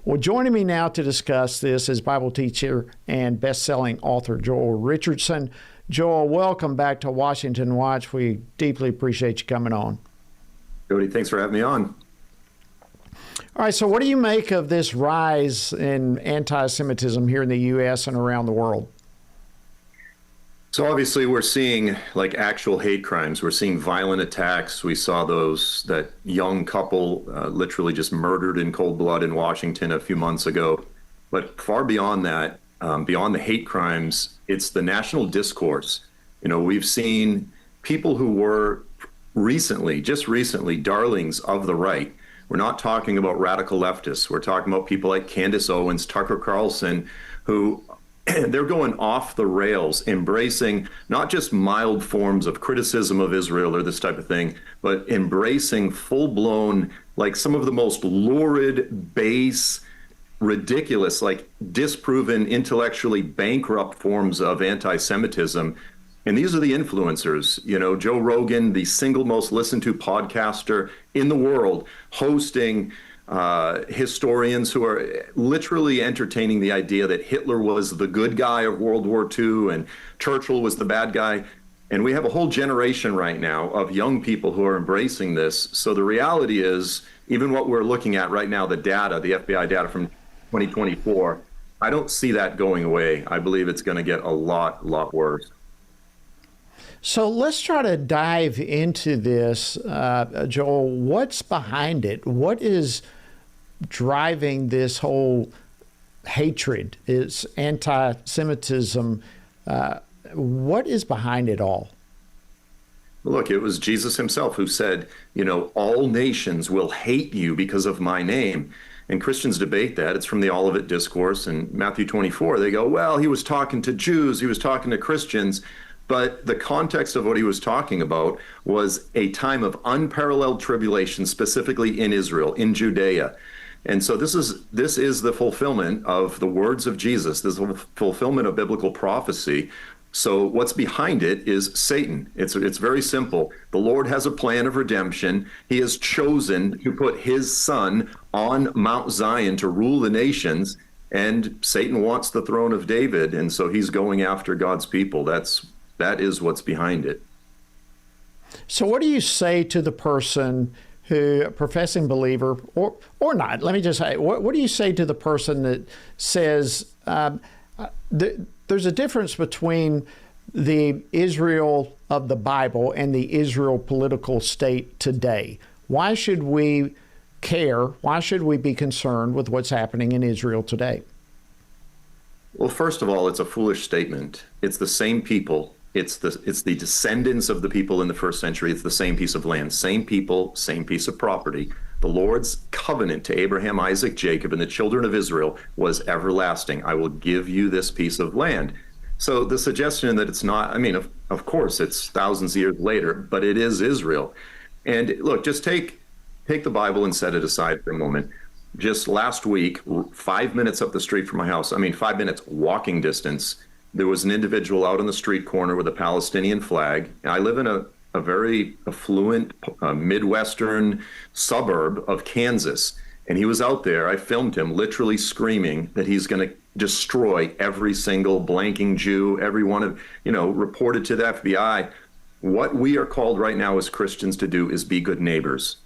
Well, joining me now to discuss this is Bible teacher and best-selling author Joel Richardson. Joel, welcome back to Washington Watch. We deeply appreciate you coming on. Jody, thanks for having me on. All right, so what do you make of this rise in anti-Semitism here in the U.S. and around the world? So obviously we're seeing like actual hate crimes. We're seeing violent attacks. We saw that young couple literally just murdered in cold blood in Washington a few months ago. But far beyond that, beyond the hate crimes, it's the national discourse. You know, we've seen people who were just recently, darlings of the right. We're not talking about radical leftists. We're talking about people like Candace Owens, Tucker Carlson, who they're going off the rails, embracing not just mild forms of criticism of Israel or this type of thing, but embracing full-blown, like some of the most lurid, base, ridiculous, like disproven, intellectually bankrupt forms of anti-Semitism. And these are the influencers, you know, Joe Rogan, the single most listened to podcaster in the world, hosting historians who are literally entertaining the idea that Hitler was the good guy of World War II and Churchill was the bad guy. And we have a whole generation right now of young people who are embracing this. So the reality is, even what we're looking at right now, the data, the FBI data from 2024, I don't see that going away. I believe it's going to get a lot worse. So let's try to dive into this, Joel. What's behind it? What is driving this whole hatred? Is anti-Semitism? What is behind it all? Look, it was Jesus himself who said, you know, all nations will hate you because of my name. And Christians debate that. It's from the Olivet Discourse in Matthew 24. They go, well, he was talking to Jews, he was talking to Christians. But the context of what he was talking about was a time of unparalleled tribulation, specifically in Israel, in Judea. And so this is the fulfillment of the words of Jesus. This is the fulfillment of biblical prophecy. So what's behind it is Satan. It's very simple. The Lord has a plan of redemption. He has chosen to put his son on Mount Zion to rule the nations. And Satan wants the throne of David. And so he's going after God's people. That is what's behind it. So what do you say to the person who, a professing believer, or not, let me just say, what do you say to the person that says there's a difference between the Israel of the Bible and the Israel political state today? Why should we care? Why should we be concerned with what's happening in Israel today? Well, first of all, it's a foolish statement. It's the same people. It's the descendants of the people in the first century. It's the same piece of land, same people, same piece of property. The Lord's covenant to Abraham, Isaac, Jacob, and the children of Israel was everlasting. I will give you this piece of land. So the suggestion that it's not, I mean, of course, it's thousands of years later, but it is Israel. And look, just take the Bible and set it aside for a moment. Just last week, 5 minutes up the street from my house, 5 minutes walking distance, there was an individual out on the street corner with a Palestinian flag. And I live in a a very affluent Midwestern suburb of Kansas. And he was out there, I filmed him literally screaming that he's going to destroy every single blanking Jew, every one of, reported to the FBI. What we are called right now as Christians to do is be good neighbors.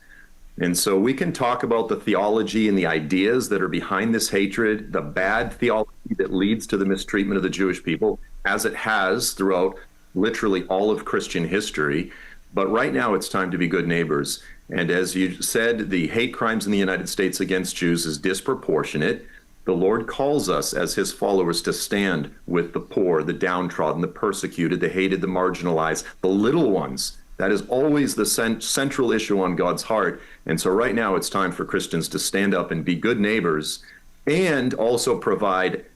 And so we can talk about the theology and the ideas that are behind this hatred, the bad theology that leads to the mistreatment of the Jewish people, as it has throughout literally all of Christian history. But right now it's time to be good neighbors. And as you said, the hate crimes in the United States against Jews is disproportionate. The Lord calls us as his followers to stand with the poor, the downtrodden, the persecuted, the hated, the marginalized, the little ones. That is always the central issue on God's heart. And so right now it's time for Christians to stand up and be good neighbors and also provide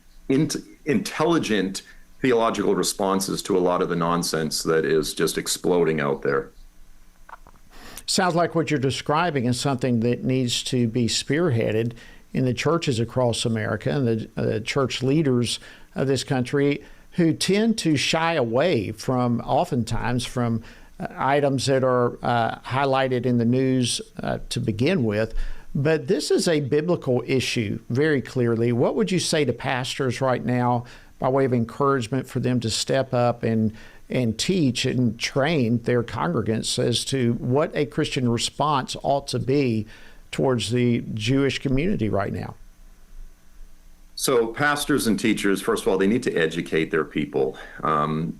intelligent theological responses to a lot of the nonsense that is just exploding out there. Sounds like what you're describing is something that needs to be spearheaded in the churches across America and the church leaders of this country, who tend to shy away from, oftentimes, from items that are highlighted in the news to begin with. But this is a biblical issue very clearly. What would you say to pastors right now by way of encouragement for them to step up and teach and train their congregants as to what a Christian response ought to be towards the Jewish community right now? So pastors and teachers, first of all, they need to educate their people. When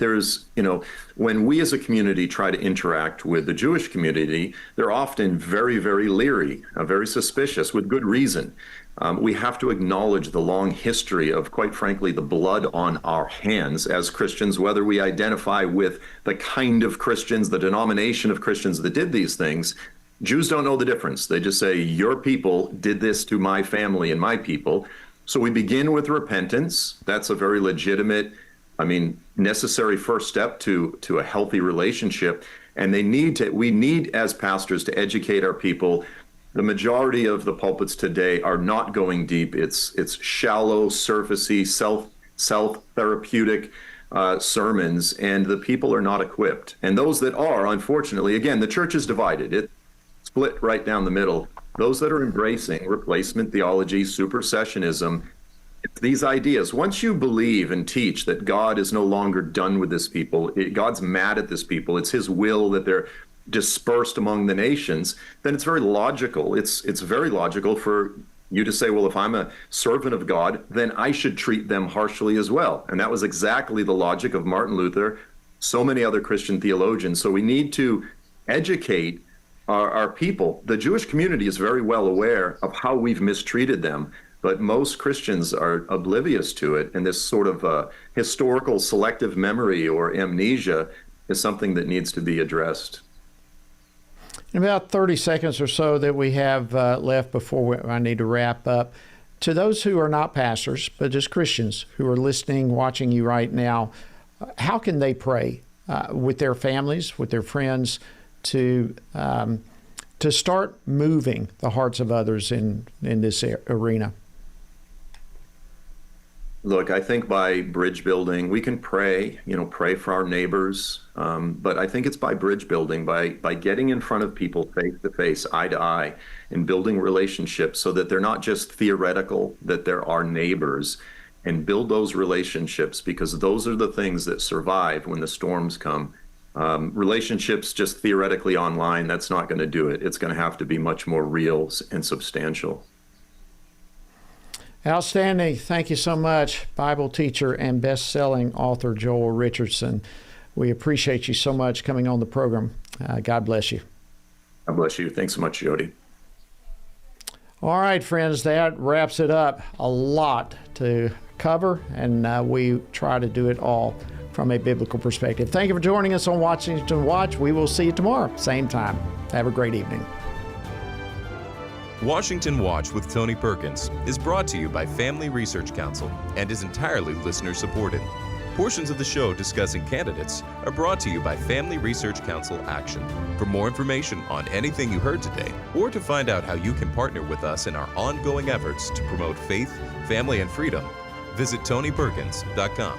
we as a community try to interact with the Jewish community, they're often very, very leery, very suspicious, with good reason. We have to acknowledge the long history of, quite frankly, the blood on our hands as Christians, whether we identify with the kind of Christians, the denomination of Christians that did these things. Jews don't know the difference. They just say, your people did this to my family and my people. So we begin with repentance. That's a very legitimate, necessary first step to a healthy relationship. And we need as pastors to educate our people. The majority of the pulpits today are not going deep. It's shallow, surfacey, self-therapeutic sermons, and the people are not equipped. And those that are, unfortunately, again, the church is divided. It's split right down the middle. Those that are embracing replacement theology, supersessionism, it's these ideas. Once you believe and teach that God is no longer done with this people, God's mad at this people, it's his will that they're dispersed among the nations, then it's very logical. It's very logical for you to say, well, if I'm a servant of God, then I should treat them harshly as well. And that was exactly the logic of Martin Luther, so many other Christian theologians. So we need to educate our people. The Jewish community is very well aware of how we've mistreated them, but most Christians are oblivious to it. And this sort of historical selective memory or amnesia is something that needs to be addressed. In about 30 seconds or so that we have left before I need to wrap up, to those who are not pastors, but just Christians who are listening, watching you right now, how can they pray with their families, with their friends, to start moving the hearts of others in this arena? Look, I think by bridge building, we can pray for our neighbors. But I think it's by bridge building, by getting in front of people face to face, eye to eye, and building relationships so that they're not just theoretical, that they're our neighbors, and build those relationships, because those are the things that survive when the storms come. Relationships just theoretically online, that's not going to do it. It's going to have to be much more real and substantial. Outstanding. Thank you so much, Bible teacher and best-selling author Joel Richardson. We appreciate you so much coming on the program. God bless you. God bless you. Thanks so much, Jody. All right, friends, that wraps it up. A lot to cover, and we try to do it all from a biblical perspective. Thank you for joining us on Washington Watch. We will see you tomorrow, same time. Have a great evening. Washington Watch with Tony Perkins is brought to you by Family Research Council and is entirely listener-supported. Portions of the show discussing candidates are brought to you by Family Research Council Action. For more information on anything you heard today, or to find out how you can partner with us in our ongoing efforts to promote faith, family, and freedom, visit TonyPerkins.com.